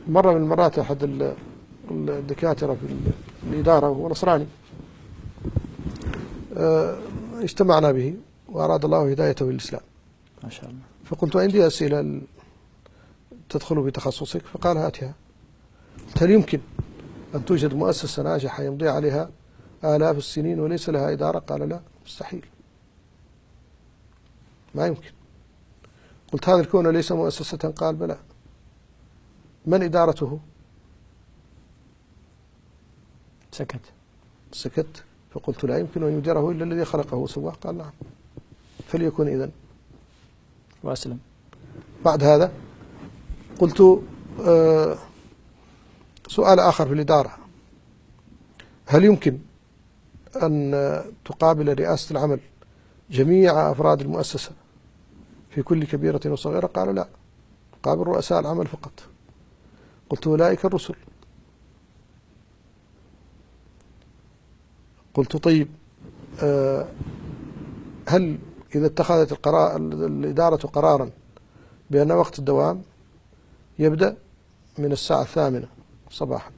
مرة من المرات أحد الدكاترة في الإدارة وهو نصراني اجتمعنا به وأراد الله هدايته للإسلام ما شاء الله. فقلت عندي أسئلة تدخل في تخصصك، فقال هاتها. قلت هل يمكن أن توجد مؤسسة ناجحة يمضي عليها آلاف السنين وليس لها إدارة؟ قال لا، مستحيل، ما يمكن. قلت هذا الكون ليس مؤسسة؟ قال بلى. من إدارته؟ سكت. فقلت لا يمكن أن يديره إلا الذي خلقه وسواه. قال نعم، فليكن إذن، وأسلم. بعد هذا قلت سؤال آخر في الإدارة، هل يمكن أن تقابل رئاسة العمل جميع أفراد المؤسسة في كل كبيرة وصغيرة؟ قال لا، تقابل رؤساء العمل فقط. قلت أولئك الرسل. قلت طيب هل إذا اتخذت الإدارة قرارا بأن وقت الدوام يبدأ من الساعة 8 صباحا،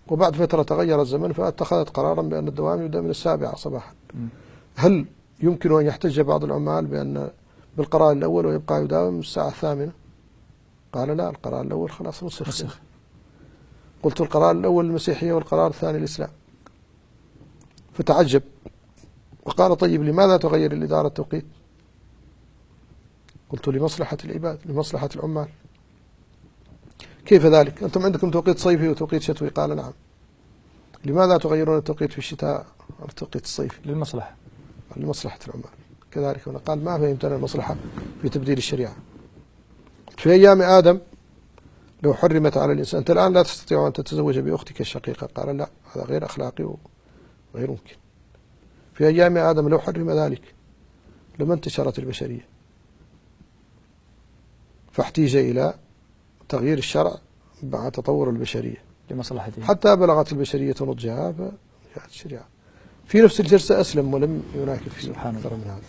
وبعد فترة تغير الزمن فاتخذت قرارا بأن الدوام يبدأ من 7 صباحا، هل يمكن أن يحتج بعض العمال بأن بالقرار الأول ويبقى يداوم من الساعة 8؟ قال لا، القرار الأول خلاص نسخ. قلت القرار الأول المسيحية والقرار الثاني الإسلام. فتعجب وقال طيب لماذا تغير الإدارة التوقيت؟ قلت لمصلحة العباد، لمصلحة العمال. كيف ذلك؟ أنتم عندكم توقيت صيفي وتوقيت شتوي. قال نعم. لماذا تغيرون التوقيت في الشتاء على التوقيت الصيفي؟ لمصلحة العمال. كذلك هنا. قال ما فهمت أنا المصلحة في تبديل الشريعة. في أيام آدم لو حرمت على الإنسان، أنت الآن لا تستطيع أن تتزوج بأختك الشقيقة. قال لا، هذا غير أخلاقي وغير ممكن. في أيام آدم لو حرم ذلك لما انتشرت البشرية، فاحتيج إلى تغيير الشرع مع تطور البشرية لمصلحتها، حتى بلغت البشرية نضجها فجاءت الشريعة. في نفس الجلسة أسلم ولم يناكف. سبحان الله. من هذا.